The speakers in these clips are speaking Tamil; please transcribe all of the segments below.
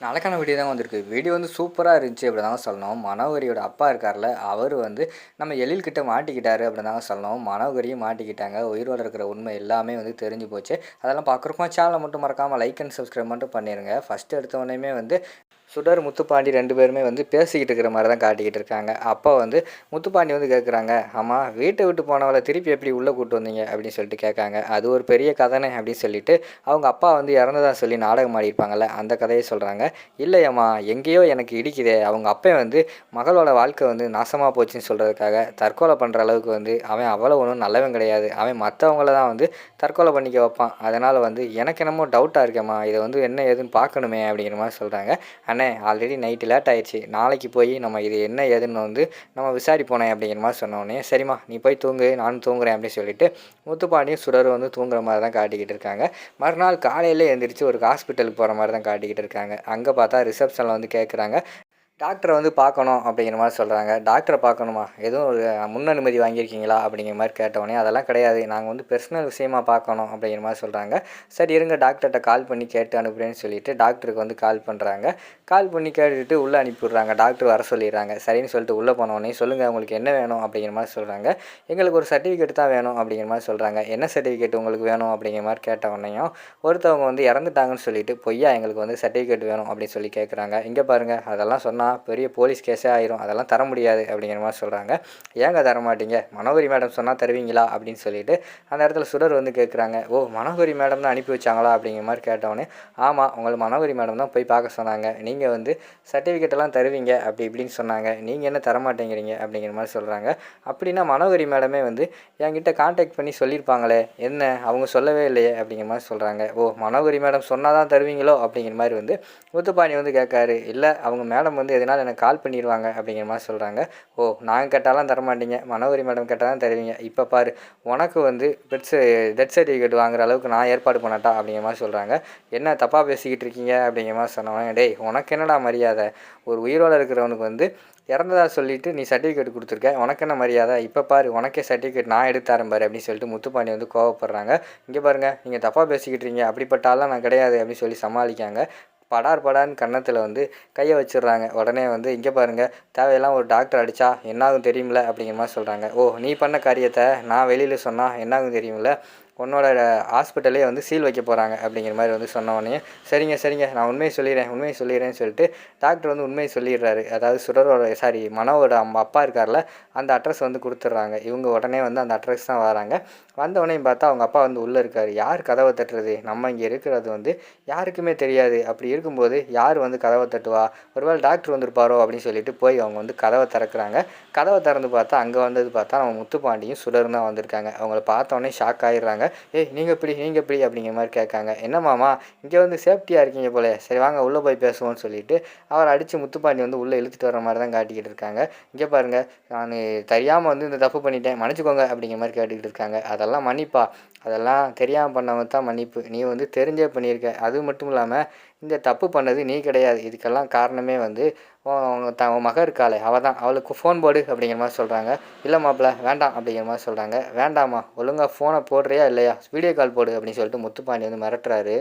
நாளைக்கான வீடியோ தான் வந்திருக்கு. வீடியோ வந்து சூப்பராக இருந்துச்சு அப்படி தாங்க சொல்லணும். மனோகரியோட அப்பா இருக்கார்ல, அவர் வந்து நம்ம எழில்கிட்ட மாட்டிக்கிட்டாரு அப்படி தாங்க சொல்லணும். மனோகரியும் மாட்டிக்கிட்டாங்க. உயிரோட இருக்கிற உண்மை எல்லாமே வந்து தெரிஞ்சு போச்சு. அதெல்லாம் பார்க்குறப்போ சேனலை மட்டும் மறக்காமல் லைக் அண்ட் சப்ஸ்கிரைப் மட்டும் பண்ணிடுங்க. ஃபஸ்ட்டு எடுத்தோடனேயுமே வந்து சுடர், முத்துப்பாண்டி 2 பேருமே வந்து பேசிக்கிட்டு இருக்கிற மாதிரி தான் காட்டிக்கிட்டு இருக்காங்க. அப்போ வந்து முத்துப்பாண்டி வந்து கேட்குறாங்க, ஆமாம் வீட்டை விட்டு போனவளை திருப்பி எப்படி உள்ளே கூப்பிட்டு வந்தீங்க அப்படின்னு சொல்லிட்டு கேட்காங்க. அது ஒரு பெரிய கதைனே அப்படின்னு சொல்லிட்டு அவங்க அப்பா வந்து இறந்ததா சொல்லி நாடகம் ஆடியிருப்பாங்கள்ல, அந்த கதையை சொல்கிறாங்க. இல்லையம்மா எங்கேயோ எனக்கு இடிக்குதே, அவங்க அப்பா வந்து மகளோட வாழ்க்கை வந்து நாசமாக போச்சுன்னு சொல்கிறதுக்காக தற்கொலை பண்ணுற அளவுக்கு வந்து அவன் அவ்வளோ ஒன்றும் நல்லவன் கிடையாது. அவன் மற்றவங்கள தான் வந்து தற்கொலை பண்ணிக்க வைப்பான். அதனால் வந்து எனக்கு என்னமோ டவுட்டாக இருக்கேம்மா, இதை வந்து என்ன ஏதுன்னு பார்க்கணுமே அப்படிங்கிற மாதிரி சொல்கிறாங்க. அண்ணே ஆல்ரெடி நைட்டு லேட் ஆயிடுச்சு, நாளைக்கு போய் நம்ம இது என்ன ஏதுன்னு வந்து நம்ம விசாரிப்போனே அப்படிங்கிற மாதிரி சொன்னோடனே, சரிம்மா நீ போய் தூங்கு நானும் தூங்குறேன் அப்படின்னு சொல்லிட்டு முத்துப்பாண்டியும் சுடரும் வந்து தூங்குற மாதிரி தான் காட்டிக்கிட்டு இருக்காங்க. மறுநாள் காலையில் எழுந்திரிச்சு ஒரு ஹாஸ்பிட்டலுக்கு போகிற மாதிரி தான் காட்டிக்கிட்டு இருக்காங்க. அங்கே பார்த்தா ரிசப்ஷனில் வந்து கேட்குறாங்க, டாக்டரை வந்து பார்க்கணும் அப்படிங்கிற மாதிரி சொல்கிறாங்க. டாக்டரை பார்க்கணுமா, எதுவும் ஒரு முன் அனுமதி வாங்கியிருக்கீங்களா அப்படிங்கிற மாதிரி கேட்டவுடனே, அதெல்லாம் கிடையாது, நாங்கள் வந்து பர்சனல் விஷயமா பார்க்கணும் அப்படிங்கிற மாதிரி சொல்கிறாங்க. சரி இருங்க டாக்டர்கிட்ட கால் பண்ணி கேட்டு அனுப்புகிறேன்னு சொல்லிட்டு டாக்டருக்கு வந்து கால் பண்ணுறாங்க. கால் பண்ணி கேட்டுட்டு உள்ளே அனுப்பிவிட்றாங்க. டாக்டர் வர சொல்லிடுறாங்க. சரின்னு சொல்லிட்டு உள்ளே போனோடனே, சொல்லுங்கள் உங்களுக்கு என்ன வேணும் அப்படிங்கிற மாதிரி சொல்கிறாங்க. எங்களுக்கு ஒரு சர்டிஃபிகேட் தான் வேணும் அப்படிங்கிற மாதிரி சொல்கிறாங்க. என்ன சர்டிஃபிகேட் உங்களுக்கு வேணும் அப்படிங்கிற மாதிரி கேட்டவுடனேயும் ஒருத்தவங்க வந்து இறந்துட்டாங்கன்னு சொல்லிட்டு பொய்யா எங்களுக்கு வந்து சர்டிஃபிகேட் வேணும் அப்படின்னு சொல்லி கேட்குறாங்க. இங்கே பாருங்கள் அதெல்லாம் சொன்னால் பெரிய போலீஸ் கேஸே ஆயிரும், அதெல்லாம் தர முடியாது அப்படிங்கிற மாதிரி சொல்கிறாங்க. ஏங்க தர மாட்டீங்க, மனோகரி மேடம் சொன்னால் தருவீங்களா அப்படின்னு சொல்லிட்டு அந்த இடத்துல சுடர் வந்து கேட்குறாங்க. ஓ மனோகரி மேடம் தான் அனுப்பி வச்சாங்களா அப்படிங்கிற மாதிரி கேட்டவுடனே, ஆமாம் உங்களை மனோகரி மேடம் தான் போய் பார்க்க சொன்னாங்க, நீங்கள் வந்து சர்டிஃபிகேட்டெல்லாம் தருவீங்க அப்படி இப்படின்னு சொன்னாங்க, நீங்கள் என்ன தரமாட்டேங்கிறீங்க அப்படிங்கிற மாதிரி சொல்கிறாங்க. அப்படின்னா மனோகரி மேடமே வந்து என்கிட்ட கான்டாக்ட் பண்ணி சொல்லியிருப்பாங்களே, என்ன அவங்க சொல்லவே இல்லையே அப்படிங்கிற மாதிரி சொல்கிறாங்க. ஓ மனோகரி மேடம் சொன்னால் தான் தருவீங்களோ அப்படிங்கிற மாதிரி வந்து முத்துப்பாண்டி வந்து கேட்காரு. இல்லை அவங்க மேடம் வந்து எதனால் எனக்கு கால் பண்ணிடுவாங்க அப்படிங்கிற மாதிரி சொல்கிறாங்க. ஓ நாங்கள் கேட்டாலாம் தரமாட்டீங்க, மனோகரி மேடம் கேட்டால் தான் தருவீங்க, இப்போ பாரு உனக்கு வந்து டெத் சர்டிஃபிகேட் வாங்குற அளவுக்கு நான் ஏற்பாடு பண்ணட்டா அப்படிங்கிற மாதிரி சொல்கிறாங்க. என்ன தப்பாக பேசிக்கிட்டு இருக்கீங்க அப்படிங்கிற மாதிரி சொன்னவனே, டேய் உனக்கு என்னடா மரியாதை, ஒரு உயிரோடு இருக்கிறவனுக்கு வந்து இறந்ததா சொல்லிவிட்டு நீ சர்டிஃபிகேட் கொடுத்துருக்க, உனக்கு என்ன மரியாதை, இப்போ பாரு உனக்கே சர்டிஃபிகேட் நான் எடுத்து தரேன் பாரு அப்படின்னு சொல்லிட்டு முத்துப்பாண்டி வந்து கோவப்படுறாங்க. இங்கே பாருங்கள் நீங்கள் தப்பாக பேசிக்கிட்டு இருக்கீங்க, அப்படிப்பட்டாலாம் நான் கிடையாது அப்படின்னு சொல்லி சமாளிக்காங்க. படார் படார்னு கன்னத்தில் வந்து கையை வச்சிடுறாங்க. உடனே வந்து இங்கே பாருங்கள் தேவையெல்லாம் ஒரு டாக்டர் அடித்தா என்னாகும் தெரியுமில்ல அப்படிங்கிற மாதிரி சொல்கிறாங்க. ஓ நீ பண்ண காரியத்தை நான் வெளியில் சொன்னால் என்னாகும் தெரியுமில்ல, உன்னோட ஹாஸ்பிட்டலே வந்து சீல் வைக்க போகிறாங்க அப்படிங்கிற மாதிரி வந்து சொன்னோடனே, சரிங்க நான் உண்மையை சொல்லிடுறேன்னு சொல்லிட்டு டாக்டர் வந்து உண்மையை சொல்லிடுறாரு. அதாவது சுடரோட மனோவோட அப்பா இருக்கார்ல, அந்த அட்ரஸ் வந்து கொடுத்துட்றாங்க. இவங்க உடனே வந்து அந்த அட்ரஸ் தான் வராங்க. வந்தவொடனே பார்த்தா அவங்க அப்பா வந்து உள்ளே இருக்கார். யார் கதவை தட்டுறது, நம்ம இங்கே இருக்கிறது வந்து யாருக்குமே தெரியாது, அப்படி இருக்கும்போது யார் வந்து கதவை தட்டுவா, ஒருவேளை டாக்டர் வந்திருப்பாரோ அப்படின்னு சொல்லிட்டு போய் அவங்க வந்து கதவை திறக்கிறாங்க. கதவை திறந்து பார்த்தா அங்கே வந்தது பார்த்தா நம்ம முத்துப்பாண்டியும் சுடரும் தான் வந்திருக்காங்க. அவங்கள பார்த்தோன்னே ஷாக் ஆகிடுறாங்க. ஏய் நீங்கள் எப்படி அப்படிங்கிற மாதிரி கேட்காங்க. என்ன மாமா இங்கே வந்து சேஃப்டியாக இருக்கீங்க போல, சரி வாங்க உள்ளே போய் பேசுவோம்னு சொல்லிட்டு அவர் அடித்து முத்துப்பாண்டி வந்து உள்ளே இழுத்துட்டு வர மாதிரி தான் காட்டிக்கிட்டு இருக்காங்க. இங்கே பாருங்கள் நான் தெரியாமல் வந்து இந்த தப்பு பண்ணிட்டேன், மன்னிச்சுக்கோங்க அப்படிங்கிற மாதிரி கேட்டுக்கிட்டு இருக்காங்க. அதெல்லாம் மன்னிப்பா, அதெல்லாம் தெரியாமல் பண்ணவங்க தான் மன்னிப்பு, நீ வந்து தெரிஞ்சே பண்ணியிருக்க, அது மட்டும் இல்லாமல் இந்த தப்பு பண்ணது நீ கிடையாது, இதுக்கெல்லாம் காரணமே வந்து உன் மக இருக்காளே அவள் தான், அவளுக்கு ஃபோன் போடு அப்படிங்கிற மாதிரி சொல்கிறாங்க. இல்லை மாப்பிள்ள வேண்டாம் அப்படிங்கிற மாதிரி சொல்கிறாங்க. வேண்டாமா ஒழுங்காக ஃபோனை போடுறியா இல்லையா, வீடியோ கால் போடு அப்படின்னு சொல்லிட்டு முத்துப்பாண்டி வந்து மிரட்டுறாரு.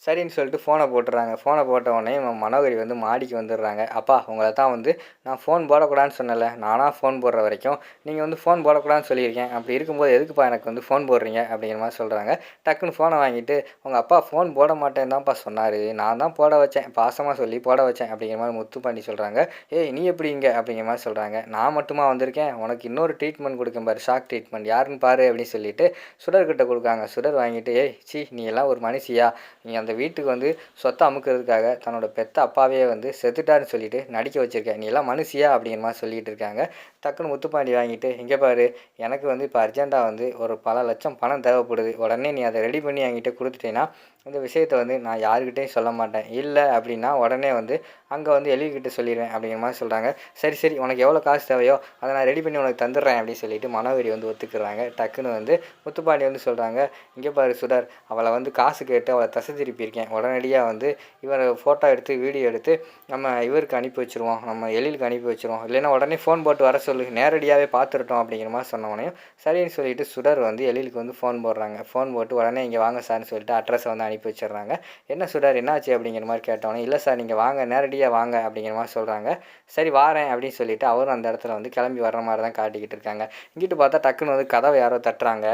சரின்னு சொல்லிட்டு ஃபோனை போட்டுறாங்க. ஃபோனை போட்ட உடனே மனோகரி வந்து மாடிக்கு வந்துடுறாங்க. அப்பா உங்களை தான் வந்து நான் ஃபோன் போடக்கூடாதுன்னு சொன்னல, நானாக ஃபோன் போடுற வரைக்கும் நீங்கள் வந்து ஃபோன் போடக்கூடாதுன்னு சொல்லியிருக்கேன், அப்படி இருக்கும்போது எதுக்குப்பா எனக்கு வந்து ஃபோன் போடுறீங்க அப்படிங்கிற மாதிரி சொல்கிறாங்க. டக்குன்னு ஃபோனை வாங்கிட்டு உங்கள் அப்பா ஃபோன் போட மாட்டேன்னு தான்ப்பா சொன்னார், நான் தான் போட வச்சேன், பாசமாக சொல்லி போட வச்சேன் அப்படிங்கிற மாதிரி முத்துப்பாண்டி சொல்கிறாங்க. ஏய் நீ எப்படி இங்கே அப்படிங்கிற மாதிரி சொல்கிறாங்க. நான் மட்டுமா வந்திருக்கேன், உனக்கு இன்னொரு ட்ரீட்மெண்ட் கொடுக்கும் பாரு, ஷாக் ட்ரீட்மெண்ட், யாருன்னு பாரு அப்படின்னு சொல்லிட்டு சுடர்கிட்ட கொடுக்காங்க. சுடர் வாங்கிட்டு ஏய் சி நீ எல்லாம் ஒரு மனுஷியா, நீ அந்த வீட்டுக்கு வந்து சொத்தை அமுக்கிறதுக்காக தன்னோட பெத்த அப்பாவே வந்து செத்துட்டாருன்னு சொல்லிட்டு நடிக்க வச்சுருக்கேன், நீ எல்லாம் மனுஷியா அப்படிங்கிற மாதிரி சொல்லிகிட்டு இருக்காங்க. டக்குன்னு முத்துப்பாண்டி வாங்கிட்டு இங்கே பாரு எனக்கு வந்து இப்போ அர்ஜெண்ட்டாக வந்து ஒரு பல லட்சம் பணம் தேவைப்படுது, உடனே நீ அதை ரெடி பண்ணி என்கிட்ட கொடுத்துட்டேன்னா இந்த விஷயத்தை வந்து நான் யாருக்கிட்டையும் சொல்ல மாட்டேன், இல்லை அப்படின்னா உடனே வந்து அங்கே வந்து எழில்கிட்ட சொல்லிடுவேன் அப்படிங்கிற மாதிரி சொல்கிறாங்க. சரி உனக்கு எவ்வளோ காசு தேவையோ அதை நான் ரெடி பண்ணி உனக்கு தந்துடுறேன் அப்படின்னு சொல்லிட்டு மனோகரி வந்து ஒத்துக்கிறாங்க. டக்குன்னு வந்து முத்துப்பாண்டி வந்து சொல்கிறாங்க, இங்கே பாரு சுடர், அவளை வந்து காசு கேட்டு அவளை தசை திருப்பியிருக்கேன், உடனடியாக வந்து இவரை ஃபோட்டோ எடுத்து வீடியோ எடுத்து நம்ம இவருக்கு அனுப்பி வச்சுருவோம், நம்ம எழிலுக்கு அனுப்பி வச்சுருவோம், இல்லைன்னா உடனே ஃபோன் போட்டு வர சொல்லு, நேரடியாகவே பார்த்துருட்டோம் அப்படிங்கிற மாதிரி சொன்னவனையும் சரின்னு சொல்லிட்டு சுடர் வந்து எழிலுக்கு வந்து ஃபோன் போடுறாங்க. ஃபோன் போட்டு உடனே இங்கே வாங்க சார்னு சொல்லிட்டு அட்ரஸை வந்து அனுப்பி வச்சிடுறாங்க. என்ன சுடர் என்னாச்சு அப்படிங்கிற மாதிரி கேட்டவொடனே, இல்லை சார் நீங்கள் வாங்க நேரடியாக வாங்க அப்படிங்கிற மாதிரி சொல்கிறாங்க. சரி வாரேன் அப்படின்னு சொல்லிட்டு அவரும் அந்த இடத்துல வந்து கிளம்பி வர்ற மாதிரி தான் காட்டிக்கிட்டு இருக்காங்க. இங்கிட்டு பார்த்தா டக்குன்னு வந்து கதவை யாரோ தட்டுறாங்க.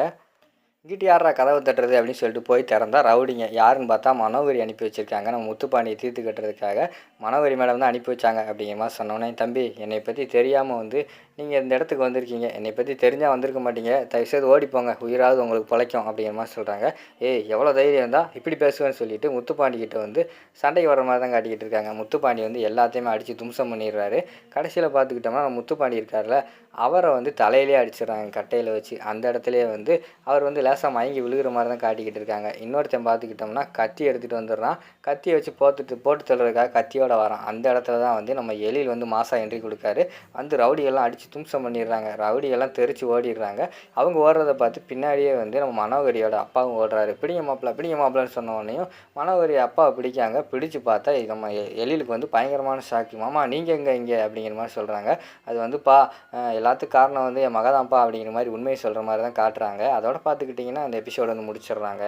இங்கிட்டு யாரா கதவை தட்டுறது அப்படின்னு சொல்லிட்டு போய் திறந்தா ரவுடிங்க. யாருன்னு பார்த்தா மனோகரி அனுப்பி வச்சுருக்காங்க. நம்ம முத்துப்பாண்டியை தீர்த்து கட்டுறதுக்காக மனோகரி மேடம் தான் அனுப்பி வச்சாங்க அப்படிங்கிற மாதிரி சொன்னோன்னே, தம்பி என்னை பற்றி தெரியாமல் வந்து நீங்கள் இந்த இடத்துக்கு வந்திருக்கீங்க, என்னை பற்றி தெரிஞ்சால் வந்திருக்க மாட்டீங்க, தயவுசெய்து ஓடிப்போங்க, உயிராவது உங்களுக்கு பிழைக்கும் அப்படிங்கிற மாதிரி சொல்கிறாங்க. ஏய் எவ்வளோ தைரியம் இருந்தால் இப்படி பேசுவேன்னு சொல்லிட்டு முத்துப்பாண்டி கிட்ட வந்து சண்டைக்கு வர மாதிரி தான் காட்டிக்கிட்டு இருக்காங்க. முத்துப்பாண்டி வந்து எல்லாத்தையுமே அடித்து தும்சம் பண்ணிடுறாரு. கடைசியில் பார்த்துக்கிட்டோம்னா நம்ம முத்துப்பாண்டி இருக்கார்ல, அவரை வந்து தலையிலே அடிச்சிடுறாங்க கட்டையில் வச்சு. அந்த இடத்துலையே வந்து அவர் வந்து லேசாக மயங்கி விழுகிற மாதிரி தான் காட்டிக்கிட்டு இருக்காங்க. இன்னொருத்தன் பார்த்துக்கிட்டோம்னா கத்தி எடுத்துகிட்டு வந்துடுறான். கத்தியை வச்சு போட்டு தள்ளுறதுக்காக கத்தியோட வரான். அந்த இடத்துல தான் வந்து நம்ம எழில் வந்து மாசா என்ட்ரி கொடுக்காரு. வந்து ரவுடியெல்லாம் அடித்து தும்சம் பண்ணிடுறாங்க. ரவுடியெல்லாம் தெரிச்சு ஓடிடுறாங்க. அவங்க ஓடுறதை பார்த்து பின்னாடியே வந்து நம்ம மனோகரியோட அப்பாவும் ஓடுறாரு. பிடிங்க மாப்பிள்ளன்னு சொன்ன உடனேயும் மனோகரி அப்பாவை பிடிக்காங்க. பிடிச்சு பார்த்தா நம்ம எழிலுக்கு வந்து பயங்கரமான ஷாக்கு. மாமா நீங்கள் இங்கே அப்படிங்கிற மாதிரி சொல்கிறாங்க. அது வந்துப்பா எல்லாத்துக்கும் காரணம் வந்து என் மகதான்ப்பா அப்படிங்கிற மாதிரி உண்மையை சொல்கிற மாதிரி தான் காட்டுறாங்க. அதோட பார்த்துக்கிட்டிங்கன்னா அந்த எபிசோடு வந்து முடிச்சிடுறாங்க.